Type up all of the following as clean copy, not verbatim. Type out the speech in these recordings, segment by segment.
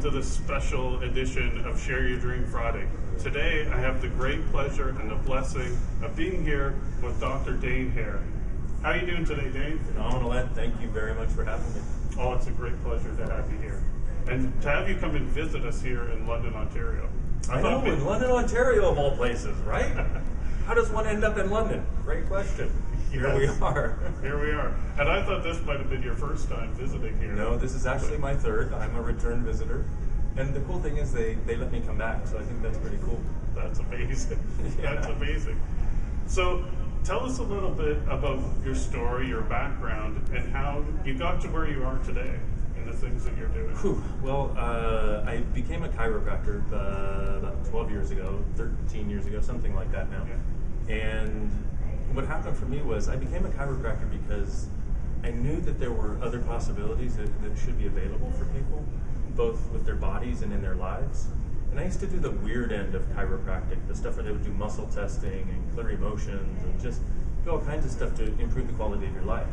to this special edition of Share Your Dream Friday. Today, I have the great pleasure and the blessing of being here with Dr. Dain Heer. How are you doing today, Dain? Phenomenal, Ed. Thank you very much for having me. Oh, it's a great pleasure to have you here. And to have you come and visit us here in London, Ontario. I know, in London, Ontario, of all places, right? How does one end up in London? Great question. Here we are. Here we are. And I thought this might have been your first time visiting here. No, this is actually my third. I'm a return visitor. And the cool thing is they let me come back, so I think that's pretty cool. That's amazing. Yeah. That's amazing. So tell us a little bit about your story, your background, and how you got to where you are today and the things that you're doing. Well, I became a chiropractor about 12 years ago, 13 years ago, something like that now. Yeah. And what happened for me was I became a chiropractor because I knew that there were other possibilities that should be available for people, both with their bodies and in their lives. And I used to do the weird end of chiropractic, the stuff where they would do muscle testing and clear emotions and just do all kinds of stuff to improve the quality of your life.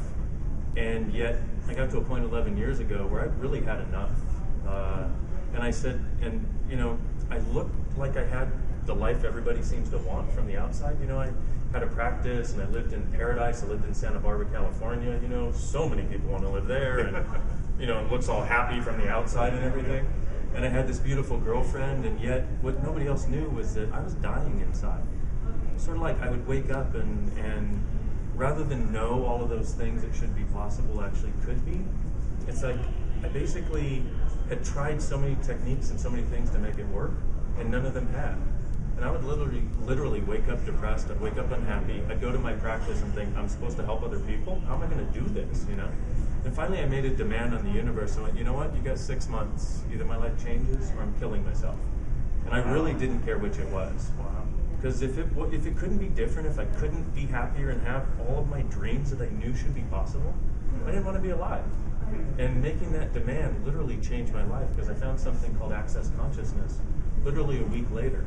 And yet I got to a point 11 years ago where I really had enough. And I said, and you know, I looked like I had the life everybody seems to want from the outside. You know, I had a practice and I lived in paradise. I lived in Santa Barbara, California. You know, so many people want to live there, and you know, it looks all happy from the outside and everything. And I had this beautiful girlfriend, and yet what nobody else knew was that I was dying inside. Sort of like I would wake up and rather than know all of those things that should be possible actually could be, it's like I basically had tried so many techniques and so many things to make it work, and none of them had. And I would literally wake up depressed, I'd wake up unhappy, I'd go to my practice and think, I'm supposed to help other people? How am I going to do this, you know? And finally I made a demand on the universe. I went, you know what, you got 6 months. Either my life changes or I'm killing myself. And I really didn't care which it was. Because if it couldn't be different, if I couldn't be happier and have all of my dreams that I knew should be possible, I didn't want to be alive. And making that demand literally changed my life because I found something called Access Consciousness literally a week later.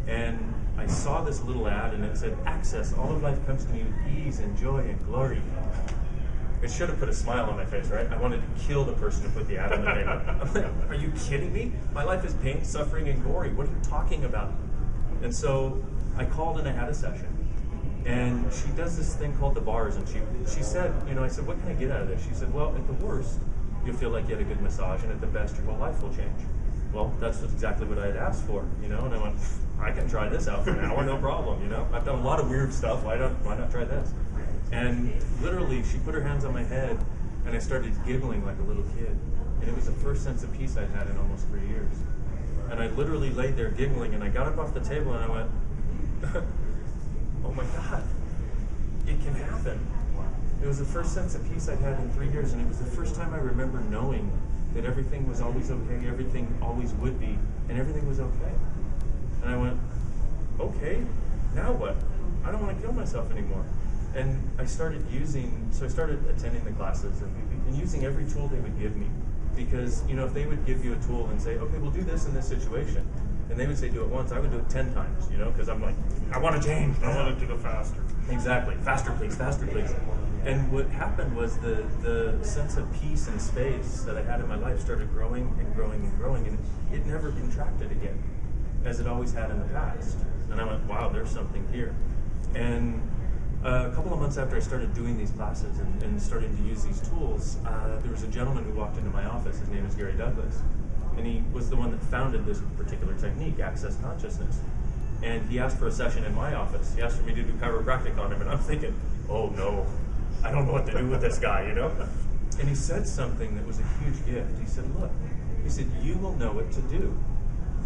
And I saw this little ad and it said, access, all of life comes to me with ease and joy and glory. It should have put a smile on my face, right? I wanted to kill the person who put the ad on the paper. I'm like, are you kidding me? My life is pain, suffering, and glory. What are you talking about? And so I called and I had a session. And she does this thing called the bars. And she said, you know, I said, what can I get out of this? She said, well, at the worst, you'll feel like you had a good massage. And at the best, your whole life will change. Well, that's exactly what I had asked for, you know, and I went, I can try this out for an hour, no problem, you know. I've done a lot of weird stuff, why not try this? And literally, she put her hands on my head, and I started giggling like a little kid. And it was the first sense of peace I'd had in almost 3 years. And I literally laid there giggling, and I got up off the table, and I went, oh my God, it can happen. It was the first sense of peace I'd had in 3 years, and it was the first time I remember knowing that everything was always okay, everything always would be, and everything was okay. And I went, okay, now what? I don't want to kill myself anymore. And I started attending the classes and using every tool they would give me. Because, you know, if they would give you a tool and say, okay, we'll do this in this situation, and they would say do it once, I would do it 10 times, you know, because I'm like, I want to change. I want it to go faster. Exactly. Faster, please. Faster, please. And what happened was the sense of peace and space that I had in my life started growing and growing and growing, and it never contracted again, as it always had in the past. And I went, wow, there's something here. And a couple of months after I started doing these classes and starting to use these tools, there was a gentleman who walked into my office. His name is Gary Douglas. And he was the one that founded this particular technique, Access Consciousness. And he asked for a session in my office. He asked for me to do chiropractic on him. And I'm thinking, oh no, I don't know what to do with this guy, you know? And he said something that was a huge gift. He said, look, he said, you will know what to do.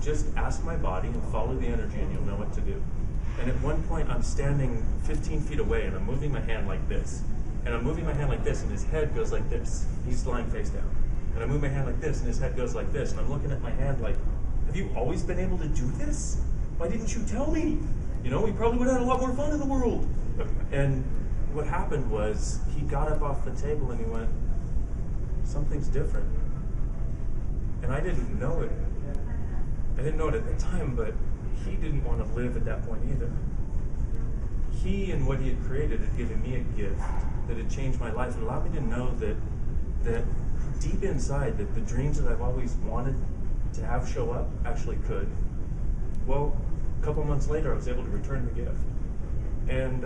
Just ask my body and follow the energy and you'll know what to do. And at one point, I'm standing 15 feet away and I'm moving my hand like this. And I'm moving my hand like this and his head goes like this. He's lying face down. And I move my hand like this and his head goes like this. And I'm looking at my hand like, have you always been able to do this? Why didn't you tell me? You know, we probably would have had a lot more fun in the world. And what happened was he got up off the table and he went, something's different. And I didn't know it. I didn't know it at the time, but he didn't want to live at that point either. He and what he had created had given me a gift that had changed my life and allowed me to know that deep inside, that the dreams that I've always wanted to have show up actually could. Well, a couple months later, I was able to return the gift. And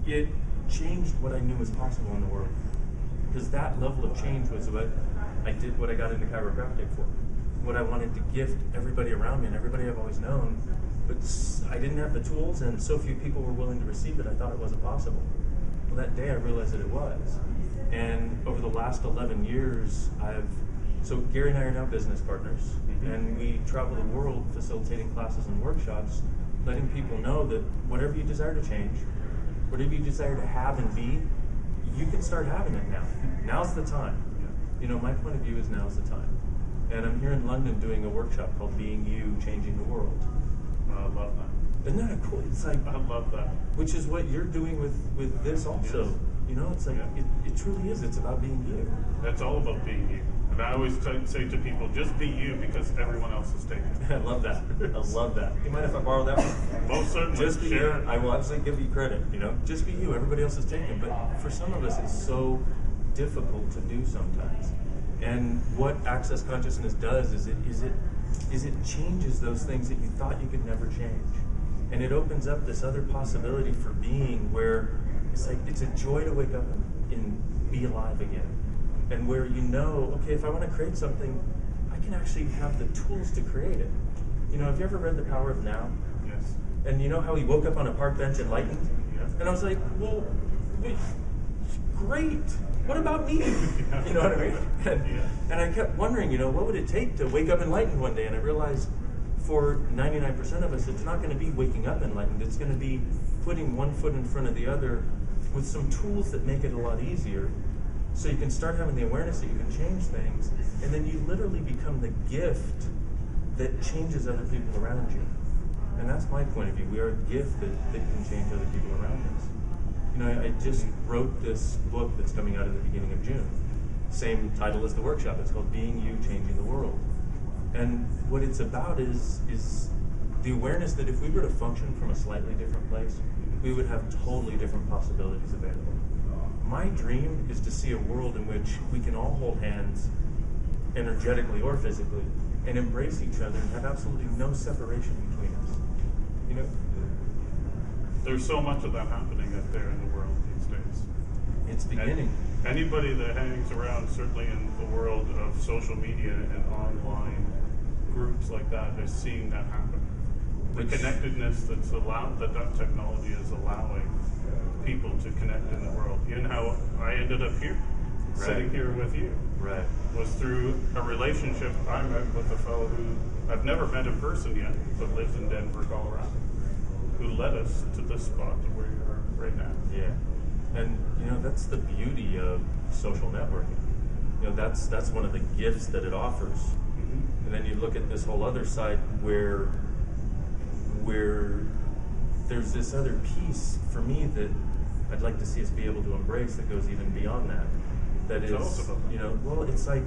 it changed what I knew was possible in the world. Because that level of change was what I did, what I got into chiropractic for. What I wanted to gift everybody around me and everybody I've always known. But I didn't have the tools, and so few people were willing to receive it, I thought it wasn't possible. Well, that day I realized that it was. And over the last 11 years, so Gary and I are now business partners, and we travel the world facilitating classes and workshops, letting people know that whatever you desire to change, whatever you desire to have and be, you can start having it now. Now's the time. You know, my point of view is now's the time. And I'm here in London doing a workshop called Being You, Changing the World. I love that. Isn't that cool? It's like, I love that. Which is what you're doing with this also. Yes. You know, it's like, it truly is. It's about being you. It's all about being you. And I always say to people, just be you because everyone else is taken. I love that. I love that. You mind if I borrow that one? Most certainly. Just be you. I will absolutely give you credit. You know, just be you. Everybody else is taken. But for some of us, it's so difficult to do sometimes. And what Access Consciousness does is it changes those things that you thought you could never change. And it opens up this other possibility for being where it's like, it's a joy to wake up and be alive again. And where you know, okay, if I want to create something, I can actually have the tools to create it. You know, have you ever read The Power of Now? Yes. And you know how he woke up on a park bench enlightened? Yes. And I was like, well, wait, great. What about me? You know what I mean? And I kept wondering, you know, what would it take to wake up enlightened one day? And I realized for 99% of us, it's not going to be waking up enlightened. It's going to be putting one foot in front of the other with some tools that make it a lot easier. So you can start having the awareness that you can change things, and then you literally become the gift that changes other people around you. And that's my point of view. We are a gift that can change other people around us. You know, I just wrote this book that's coming out in the beginning of June. Same title as the workshop. It's called Being You, Changing the World. And what it's about is the awareness that if we were to function from a slightly different place, we would have totally different possibilities available. My dream is to see a world in which we can all hold hands, energetically or physically, and embrace each other and have absolutely no separation between us. You know? There's so much of that happening out there in the world these days. It's beginning. And anybody that hangs around, certainly in the world of social media and online groups like that, is seeing that happen. The connectedness that technology is allowing people to connect in the world. You know how I ended up here, sitting here with you. Right. Was through a relationship I met with a fellow who I've never met in person yet, but lives in Denver, Colorado, who led us to this spot where you are right now. Yeah. And you know, that's the beauty of social networking. You know, that's one of the gifts that it offers. Mm-hmm. And then you look at this whole other side where there's this other piece for me that I'd like to see us be able to embrace that goes even beyond that. That is, you know, well, it's like,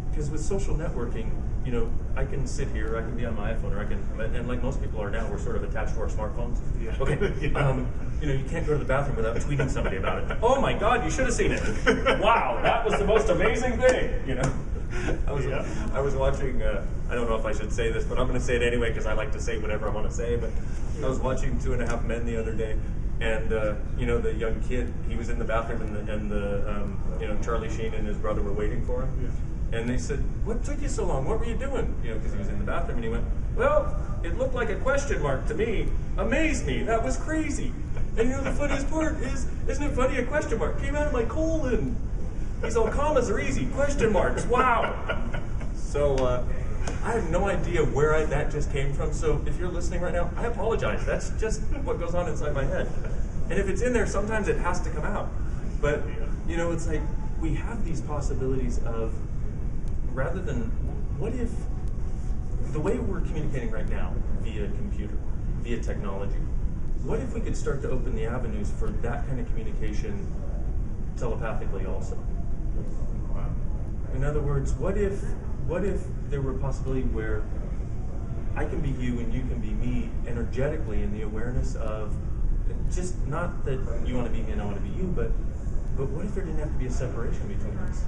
because with social networking, you know, I can sit here, I can be on my iPhone, or I can, and like most people are now, we're sort of attached to our smartphones. Yeah. Okay, you know, you can't go to the bathroom without tweeting somebody about it. Oh my God, you should have seen it. Wow, that was the most amazing thing, you know. I was watching, I don't know if I should say this, but I'm going to say it anyway because I like to say whatever I want to say, but I was watching 2.5 Men the other day, and you know, the young kid, he was in the bathroom, and the you know, Charlie Sheen and his brother were waiting for him. Yeah. And they said, "What took you so long? What were you doing?" You know, because he was in the bathroom, and he went, "Well, it looked like a question mark to me. Amazed me. That was crazy." And you know, the funniest part is, isn't it funny? A question mark came out of my colon. He's all, commas are easy. Question marks. Wow. So I have no idea where that just came from. So if you're listening right now, I apologize. That's just what goes on inside my head. And if it's in there, sometimes it has to come out. But you know, it's like we have these possibilities of, rather than, what if the way we're communicating right now via computer, via technology, what if we could start to open the avenues for that kind of communication telepathically also? Wow. In other words, what if there were a possibility where I can be you and you can be me energetically in the awareness of, just not that you want to be me and I want to be you, but what if there didn't have to be a separation between us?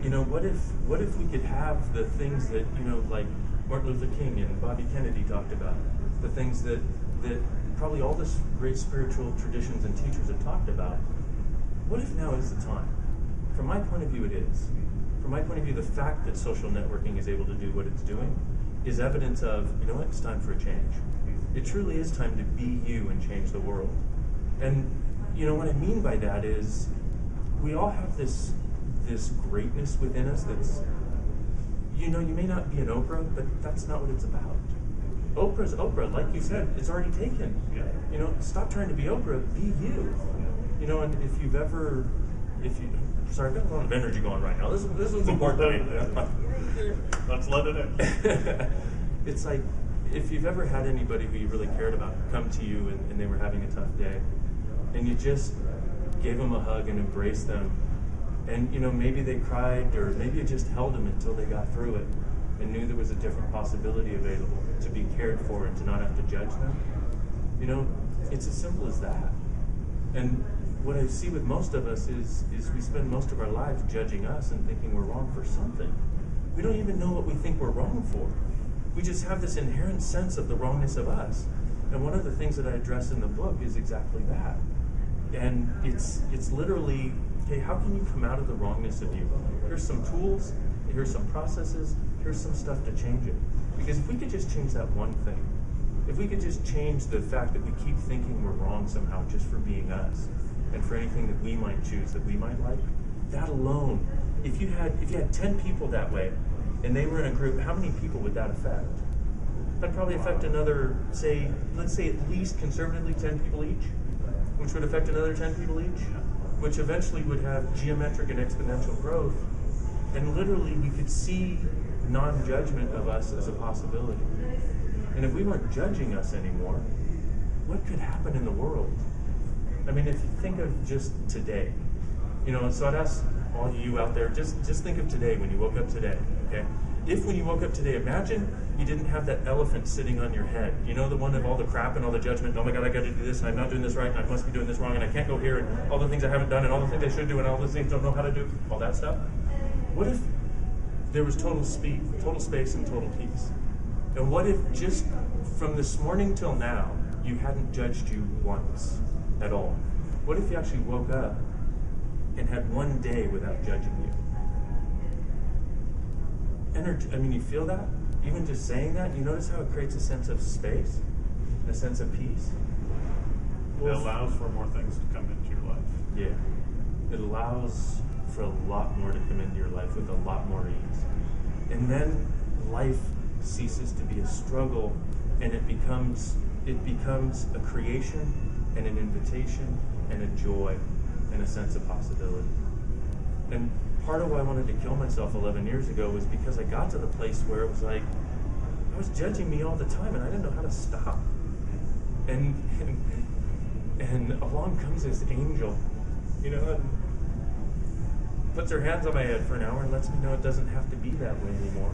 You know, what if we could have the things that, you know, like Martin Luther King and Bobby Kennedy talked about, the things that probably all the great spiritual traditions and teachers have talked about. What if now is the time? From my point of view, it is. From my point of view, the fact that social networking is able to do what it's doing is evidence of, you know what, it's time for a change. It truly is time to be you and change the world. And, you know, what I mean by that is we all have this greatness within us that's, you know, you may not be an Oprah, but that's not what it's about. Oprah's Oprah, like you said, it's already taken. You know, stop trying to be Oprah, be you. You know, and sorry, I've got a lot of energy going right now. This one's important to me. Let's let it in. It's like, if you've ever had anybody who you really cared about come to you and they were having a tough day, and you just gave them a hug and embraced them, and, you know, maybe they cried, or maybe you just held them until they got through it and knew there was a different possibility available to be cared for and to not have to judge them. You know, it's as simple as that. And what I see with most of us is we spend most of our lives judging us and thinking we're wrong for something. We don't even know what we think we're wrong for. We just have this inherent sense of the wrongness of us. And one of the things that I address in the book is exactly that. And it's literally, hey, how can you come out of the wrongness of you? Here's some tools, here's some processes, here's some stuff to change it. Because if we could just change that one thing, if we could just change the fact that we keep thinking we're wrong somehow just for being us, and for anything that we might choose, that we might like, that alone, if you had 10 people that way, and they were in a group, how many people would that affect? That'd probably affect another, let's say at least conservatively 10 people each, which would affect another 10 people each, which eventually would have geometric and exponential growth. And literally we could see non-judgment of us as a possibility. And if we weren't judging us anymore, what could happen in the world? I mean, if you think of just today, you know, so I'd ask all you out there, just think of today, when you woke up today, okay? If when you woke up today, imagine you didn't have that elephant sitting on your head. You know, the one of all the crap and all the judgment, oh my God, I got to do this, and I'm not doing this right, and I must be doing this wrong, and I can't go here, and all the things I haven't done, and all the things I should do, and all the things I don't know how to do, all that stuff. What if there was total space, and total peace? And what if just from this morning till now, you hadn't judged you once at all? What if you actually woke up and had one day without judging you? I mean, you feel that? Even just saying that, you notice how it creates a sense of space, a sense of peace? Well, it allows for more things to come into your life. Yeah. It allows for a lot more to come into your life with a lot more ease. And then life ceases to be a struggle, and it becomes a creation and an invitation and a joy and a sense of possibility. And part of why I wanted to kill myself 11 years ago was because I got to the place where it was like, I was judging me all the time and I didn't know how to stop. And along comes this angel, you know, and puts her hands on my head for an hour and lets me know it doesn't have to be that way anymore.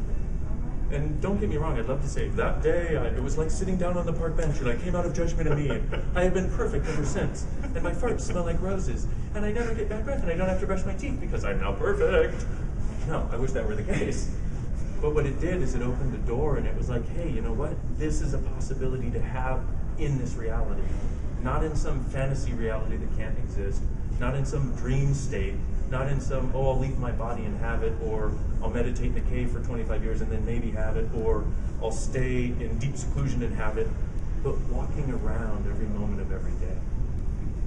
And don't get me wrong, I'd love to say, that day, it was like sitting down on the park bench and I came out of judgment of me, and I have been perfect ever since, and my farts smell like roses, and I never get bad breath, and I don't have to brush my teeth because I'm now perfect. No, I wish that were the case. But what it did is it opened the door, and it was like, hey, you know what? This is a possibility to have in this reality. Not in some fantasy reality that can't exist, not in some dream state, not in some, oh, I'll leave my body and have it, or I'll meditate in a cave for 25 years and then maybe have it, or I'll stay in deep seclusion and have it, but walking around every moment of every day.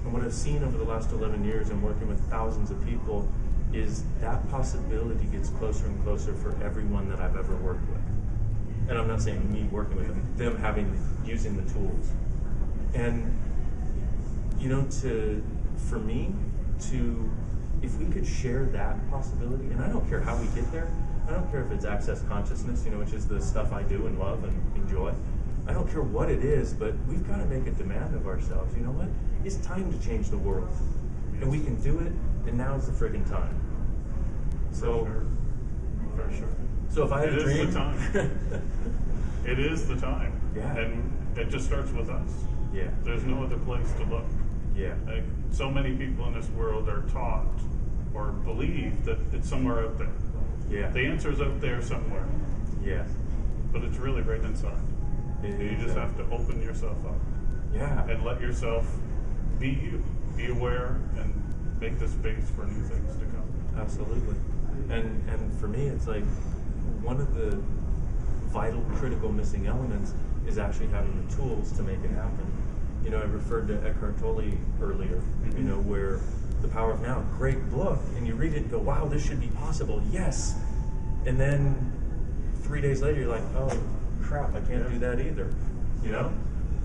And what I've seen over the last 11 years and working with thousands of people is that possibility gets closer and closer for everyone that I've ever worked with. And I'm not saying me working with them using the tools. And, you know, for me, if we could share that possibility, and I don't care how we get there, I don't care if it's access consciousness, you know, which is the stuff I do and love and enjoy. I don't care what it is, but we've got to make a demand of ourselves. You know what? It's time to change the world. And we can do it, and now's the friggin' time. So, For sure. So if I had a dream... It is the time. It is the time. Yeah. And it just starts with us. Yeah. There's no other place to look. Yeah. Like, so many people in this world are taught or believe that it's somewhere out there. Yeah. The answer's out there somewhere, Yes. but it's really right inside. You just have to open yourself up. Yeah. And let yourself be you. Be aware and make the space for new things to come. Absolutely. And for me, it's like one of the vital, critical missing elements is actually having the tools to make it happen. You know, I referred to Eckhart Tolle earlier, you know, where The Power of Now, great book, and you read it and go, wow, this should be possible, yes. And then 3 days later, you're like, oh, crap, I can't do that either. You know?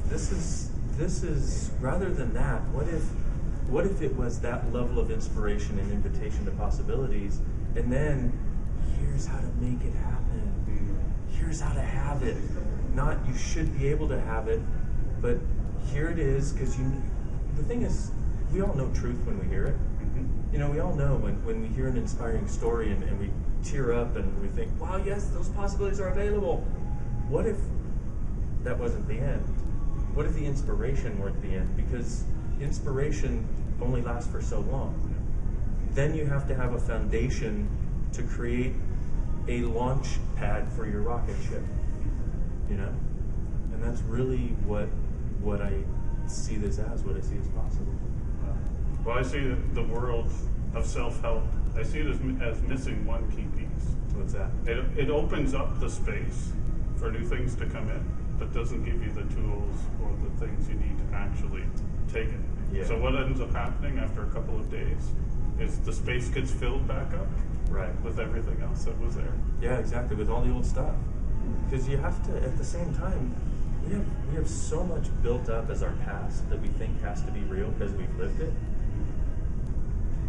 This is rather than that, what if it was that level of inspiration and invitation to possibilities, and then here's how to make it happen. Here's how to have it. Not you should be able to have it, but here it is, because the thing is, we all know truth when we hear it. You know, we all know when we hear an inspiring story and we tear up and we think, wow, yes, those possibilities are available. What if that wasn't the end? What if the inspiration weren't the end? Because inspiration only lasts for so long. Then you have to have a foundation to create a launch pad for your rocket ship. You know? And that's really what I see this as, what I see as possible. Well, I see the world of self-help, I see it as missing one key piece. What's that? It opens up the space for new things to come in, but doesn't give you the tools or the things you need to actually take it. Yeah. So what ends up happening after a couple of days is the space gets filled back up with everything else that was there. Yeah, exactly, with all the old stuff. Because you have to, at the same time, we have so much built up as our past that we think has to be real because we've lived it.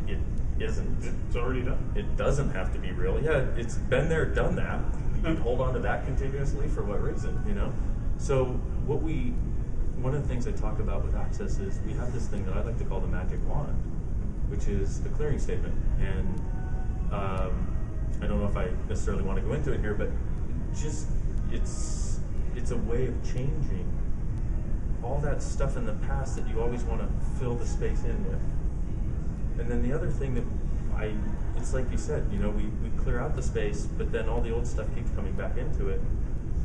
It isn't. It's already done. It doesn't have to be real. Yeah, it's been there, done that. You can hold on to that continuously for what reason, you know? So one of the things I talk about with Access is we have this thing that I like to call the magic wand, which is the clearing statement. And I don't know if I necessarily want to go into it here, but just it's a way of changing all that stuff in the past that you always want to fill the space in with. And then the other thing that it's like you said, you know, we clear out the space, but then all the old stuff keeps coming back into it.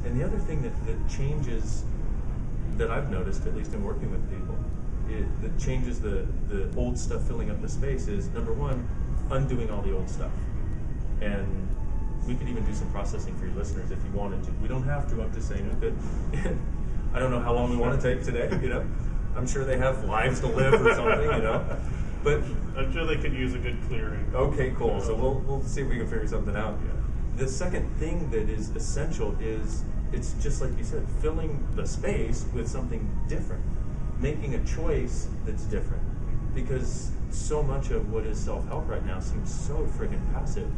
And the other thing that changes, that I've noticed, at least in working with people, that changes the old stuff filling up the space is, number one, undoing all the old stuff. And we could even do some processing for your listeners if you wanted to. We don't have to, I'm just saying we could. I don't know how long we want to take today, you know. I'm sure they have lives to live or something, you know. But I'm sure they could use a good clearing. Okay, cool. So we'll see if we can figure something out. Yeah. The second thing that is essential is, it's just like you said, filling the space with something different, making a choice that's different. Because so much of what is self-help right now seems so friggin' passive.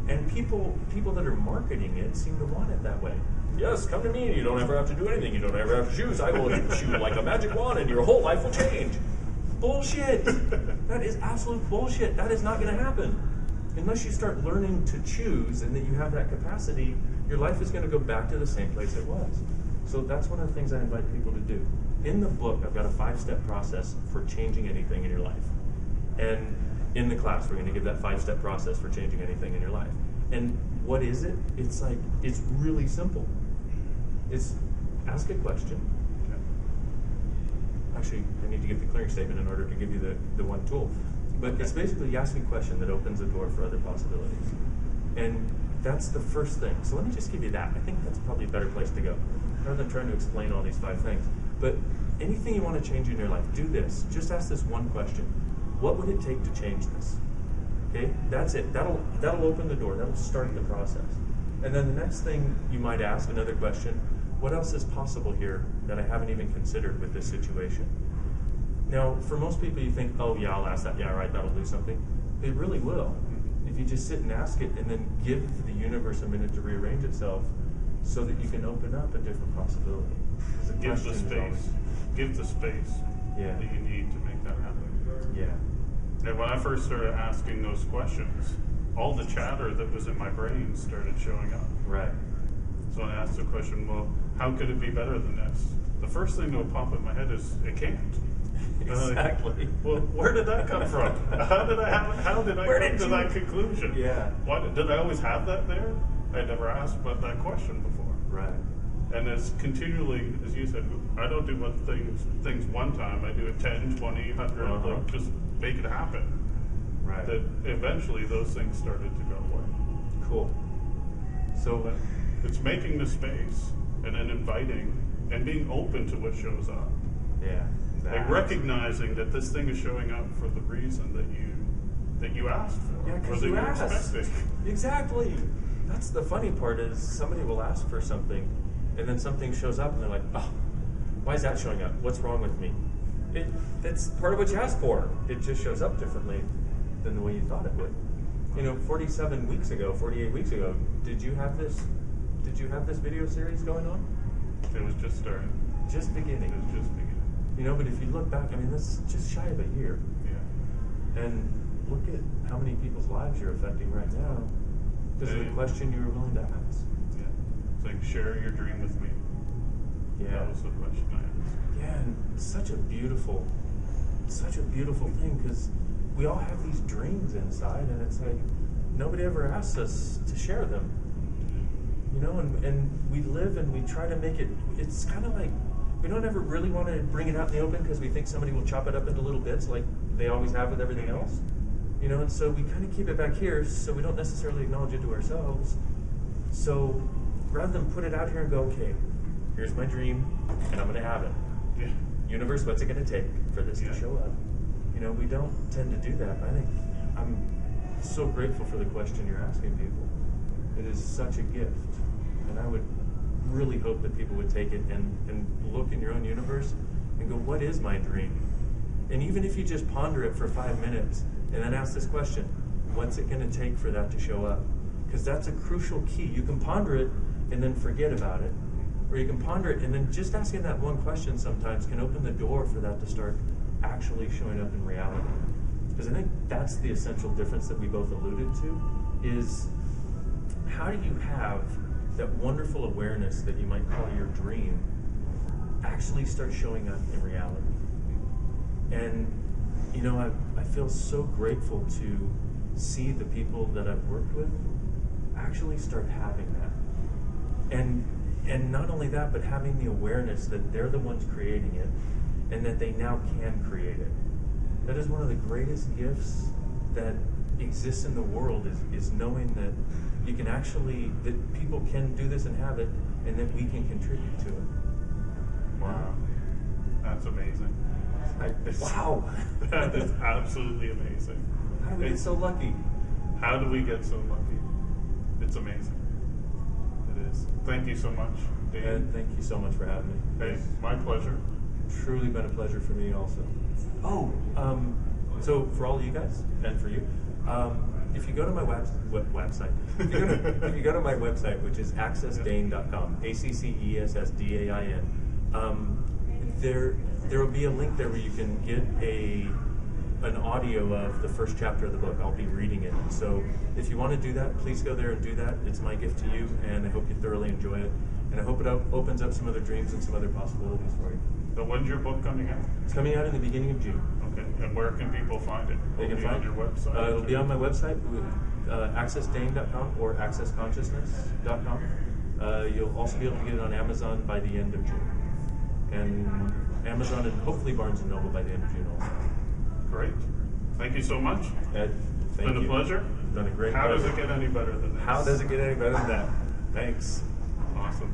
And people that are marketing it seem to want it that way. Yes, come to me. You don't ever have to do anything. You don't ever have to choose. I will hit you like a magic wand and your whole life will change. Bullshit. That is absolute bullshit. That is not going to happen. Unless you start learning to choose and that you have that capacity, your life is going to go back to the same place it was. So that's one of the things I invite people to do. In the book, I've got a 5-step process for changing anything in your life. And in the class, we're going to give that 5-step process for changing anything in your life. And what is it? It's really simple. It's ask a question. Actually, I need to give the clearing statement in order to give you the one tool. But it's basically you ask a question that opens a door for other possibilities. And that's the first thing. So let me just give you that. I think that's probably a better place to go, rather than trying to explain all these 5 things. But anything you want to change in your life, do this. Just ask this one question. What would it take to change this? Okay, that's it. That'll open the door. That'll start the process. And then the next thing you might ask, another question, what else is possible here that I haven't even considered with this situation? Now, for most people, you think, oh yeah, I'll ask that. Yeah, right, that'll do something. It really will. If you just sit and ask it and then give the universe a minute to rearrange itself so that you can open up a different possibility. Give the space. Give the space that you need to make that happen. Yeah. And when I first started asking those questions, all the chatter that was in my brain started showing up. Right. So I asked the question, well, how could it be better than this? The first thing that would pop in my head is, it can't. Exactly. Well, where did that come from? How did I come to that conclusion? Yeah. Why, did I always have that there? I never asked about that question before. Right. And it's continually, as you said, I don't do things one time. I do it 10, 20, 100, like just make it happen. Right. That eventually those things started to go away. Cool. So it's making the space and then inviting and being open to what shows up. Yeah. Like recognizing that this thing is showing up for the reason that you asked for. Yeah, because you asked. Exactly. That's the funny part is somebody will ask for something and then something shows up and they're like, oh, why is that showing up? What's wrong with me? That's part of what you asked for. It just shows up differently than the way you thought it would. 47 weeks ago, 48 weeks ago, did you have this video series going on? It was just starting. Just beginning. It was just beginning. But if you look back, that's just shy of a year. Yeah. And look at how many people's lives you're affecting right now because of the question you were willing to ask. Yeah. It's like, share your dream with me. Yeah. That was the question I asked. Yeah, and such a beautiful thing because we all have these dreams inside and it's like nobody ever asks us to share them. And we live and we try to make it, it's kind of like we don't ever really want to bring it out in the open because we think somebody will chop it up into little bits like they always have with everything else. And so we kind of keep it back here so we don't necessarily acknowledge it to ourselves. So rather than put it out here and go, okay, here's my dream and I'm going to have it. Yeah. Universe, what's it going to take for this to show up? We don't tend to do that. I think I'm so grateful for the question you're asking people. It is such a gift. And I would really hope that people would take it and look in your own universe and go, what is my dream? And even if you just ponder it for 5 minutes and then ask this question, what's it going to take for that to show up? Because that's a crucial key. You can ponder it and then forget about it. Or you can ponder it and then just asking that one question sometimes can open the door for that to start actually showing up in reality. Because I think that's the essential difference that we both alluded to is how do you have that wonderful awareness that you might call your dream actually start showing up in reality. And, I feel so grateful to see the people that I've worked with actually start having that. And not only that, but having the awareness that they're the ones creating it and that they now can create it. That is one of the greatest gifts that exists in the world is knowing that you can actually, that people can do this and have it, and that we can contribute to it. Wow. That's amazing. Wow. That is absolutely amazing. How do we get so lucky? How do we get so lucky? It's amazing. It is. Thank you so much, Dain. And thank you so much for having me. Hey, my pleasure. Truly been a pleasure for me also. So for all of you guys, and for you, if you go to my website, if you go to my website, which is accessdain.com, ACCESSDAIN, there will be a link there where you can get an audio of the first chapter of the book. I'll be reading it. So if you want to do that, please go there and do that. It's my gift to you, and I hope you thoroughly enjoy it. And I hope it opens up some other dreams and some other possibilities for you. So when's your book coming out? It's coming out in the beginning of June. Okay, and where can people find it? They can find it on your website? It'll be on my website, accessdain.com or accessconsciousness.com. You'll also be able to get it on Amazon by the end of June. And Amazon and hopefully Barnes & Noble by the end of June also. Great. Thank you so much. Ed, It's been a pleasure. Done a great How job. does it get any better than this? How does it get any better than that? Thanks. Awesome.